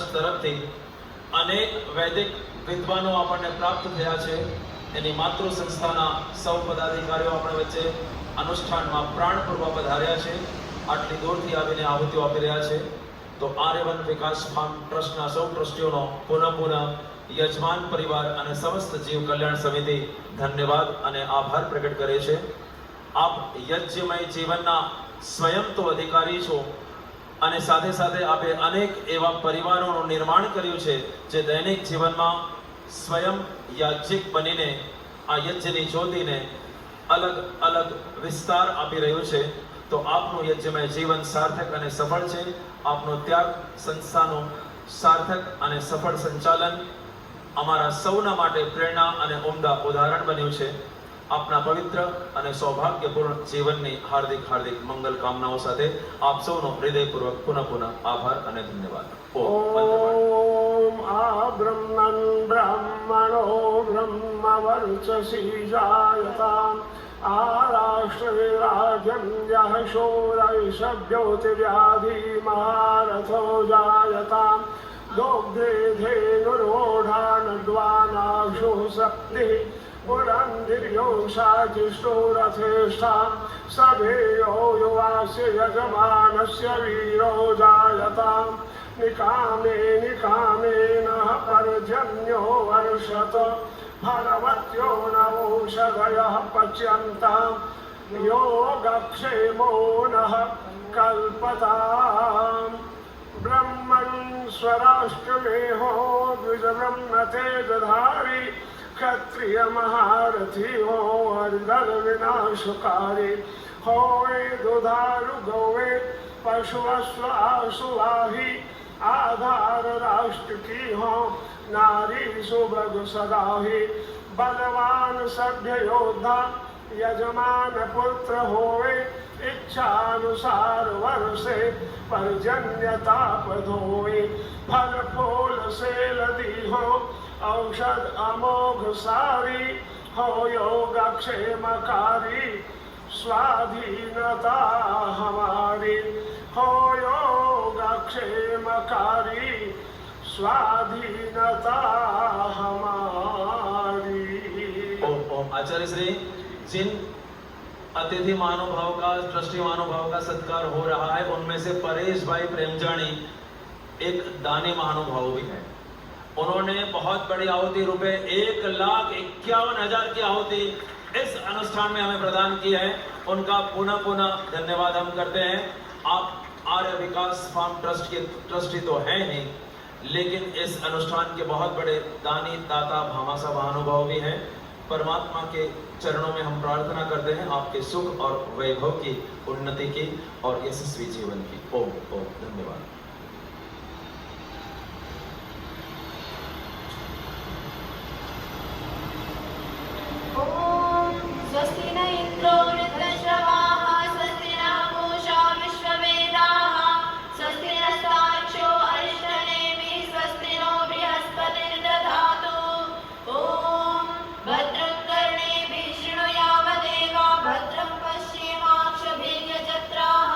Trust તરફથી અનેક વૈદિક વિદ્વાનો આપણને પ્રાપ્ત થયા છે। એની માતૃ સંસ્થાના સૌ પદાધિકારીઓ આપણા વચ્ચે અનુષ્ઠાનમાં પ્રાણપૂર્વક પધાર્યા છે। આટલી દૂરથી આવીને આહુતિઓ આપી રહ્યા છે। તો આર્યવન વિકાસ ફાર્મ ટ્રસ્ટના સૌ ટ્રસ્ટીઓનો પુનઃ યજમાન પરિવાર અને સમસ્ત જીવ કલ્યાણ સમિતિ ધન્યવાદ અને આભાર પ્રગટ કરે છે। આપ યજ્ઞમય જીવનના સ્વયં તો અધિકારી છો અને સાથે સાથે આપે અનેક એવા પરિવારોનું નિર્માણ કર્યું છે જે દૈનિક જીવનમાં સ્વયં યાજ્ઞિક બનીને આ યજ્ઞની જ્યોતિને અલગ અલગ વિસ્તાર આપી રહ્યું છે। તો આપનું યજ્ઞમય જીવન સાર્થક અને સફળ છે। આપનો ત્યાગ સંસ્થાનું સાર્થક અને સફળ સંચાલન અમારા સૌના માટે પ્રેરણા અને ઉમદા ઉદાહરણ બન્યું છે। આપના પવિત્ર અને સૌભાગ્યપૂર્ણ જીવનની હાર્દિક હાર્દિક મંગલ કામનાઓ સાથે આપ સૌનો હૃદયપૂર્વક પુનઃ આભાર અને ધન્યવાદ। ઓમ આ બ્રહ્મણ બ્રહ્મણો બ્રહ્મવર્ચસી જાયતામ આરાષ્ટ્રે રાજ્યં યઃ શૌરૈષભ્યોતિવ્યાધિ મહારથો જાયતામ દોગ્ધે ધેનુર્વોઢાનદ્વાનાશો સપ્તિઃ પુરંધિર્યો સાજિષ્ઠો રથેષ્ઠા સભેયો યુવાસ્ય યજમાનસ્ય વીરો જાયતામ નિકામે નિકામેનઃ પર્જન્યો વર્ષત ફલવત્યો નવૌષધયઃ પચ્યન્તામ યોગક્ષેમો નઃ કલ્પતામ। ब्रह्मन् स्वराष्ट्रमेहो द्विज ब्रह्म तेजधारी क्षत्रिय महारथी हो हरिदर विनाशकारी होए दुधारु गौवे पशुअश्व आशुवाही आधार राष्ट्र की हो नारी सुभग सदाही बलवान सभ्य योद्धा यजमान पुत्र होवे इच्छानुसार वर्षे पर्जन्यताप धोए फल फूल से लदी हो औषध अमोघ सारी हो योगक्षेमकारी स्वाधीनता हमारी हो योगक्षेमकारी स्वाधीनता हमारी। ओम आचार्य श्री जिन अतिथि महानुभाव का ट्रस्टी महानुभाव का सत्कार हो रहा है उनमें से परेश भाई प्रेमजानी एक दानी महानुभाव भी है। उन्होंने बहुत बड़ी आहुति रुपए 1,51,000 की आहुति इस अनुष्ठान में हमें प्रदान की है। उनका पुनः धन्यवाद हम करते हैं। आप आर्य विकास फार्म ट्रस्ट के ट्रस्टी तो हैं ही, लेकिन इस अनुष्ठान के बहुत बड़े दानी दाता भामाशाह महानुभाव भी हैं। परमात्मा के चरणों में हम प्रार्थना करते हैं आपके सुख और वैभव की, उन्नति की और यशस्वी जीवन की। ओम ओम धन्यवाद। ओम स्वस्ति न इंद्रो वृद्धश्रवाः स्वस्ति न पूषा विश्ववेदाः स्वस्ति नस्तार्क्ष्यो अरिष्टनेमिः स्वस्ति नो बृहस्पतिर्दधातु। ओम भद्रं कर्णेभिः शृणुयामदेवा भद्रं पश्येमाक्षभिर्यजत्राः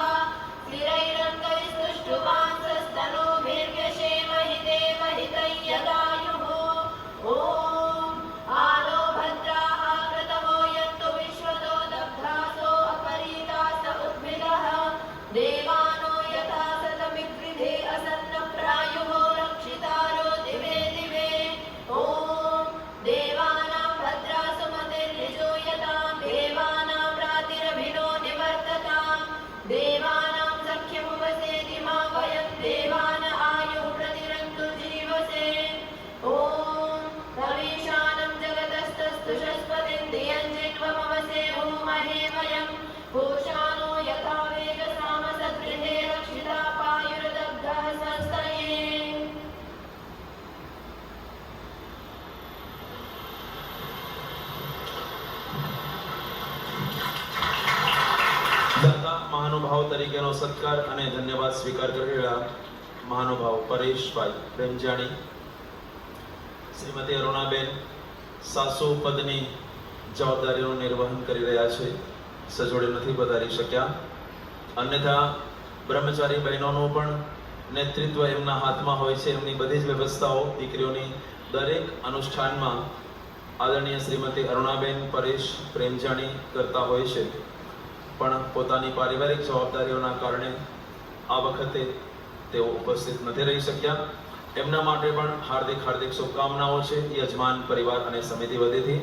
स्थिरैरङ्गैस्तुष्टुवांसस्तनूभिर्व्यशेमहि देवहितं यदायुः। ओम आलो भद्राः क्रतवो यन्तु विश्वतो दग्धासो अपरीतास उद्भिदः देवानो यथा सतमिगृधे असन्नप्रायुः रक्षितारो दिवे दिवे। ओम देवानां भद्रा सुमतिर्यजो यतां देवानां रातिरभिनो निवर्ततां देवानां सख्यमुपसेति मा वयं देवान आयुः प्रतिरन्तु जीवसे। ओम रवीशानं जगतस्तस्तुषस्पतिं धियं जिन्वमवसे भूमहे वयं पूषानो यथा वेगसामसद्गृहे रक्षिता पायुर्दग्धः संस्थये। દાતા મહાનુભાવ તરીકેનો સત્કાર અને ધન્યવાદ સ્વીકાર કરી રહ્યા મહાનુભાવ પરેશભાઈ પ્રેમજાણી, શ્રીમતી અરુણાબેન સાસુ પદની જવાબદારીનું નિર્વહન કરી રહ્યા છે, સજોડે નથી પધારી શક્યા। અન્યથા બ્રહ્મચારી બહેનોનું પણ નેતૃત્વ એમના હાથમાં હોય છે. એમની બધી જ વ્યવસ્થાઓ દીકરીઓની દરેક અનુષ્ઠાનમાં આદરણીય શ્રીમતી અરુણાબેન પરેશ પ્રેમજાણી કરતા હોય છે, પણ પોતાની પારિવારિક જવાબદારીઓના કારણે આ વખતે તેઓ ઉપસ્થિત નથી રહી શક્યા. એમના માટે પણ હાર્દિક શુભકામનાઓ છે યજમાન પરિવાર અને સમિતિ વતીથી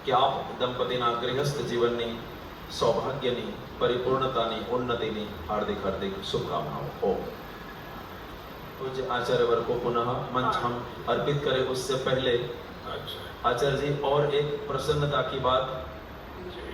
કે આપ દંપતીના ગૃહસ્થ જીવનની સૌભાગ્યની પરિપૂર્ણતાની ઉન્નતિની हार्दिक शुभकामनाओं हो. पूज्य आचार्य वर्ग को पुनः मंच हम अर्पित करें उससे पहले आचार्य जी और एक प्रसन्नता की बात जी।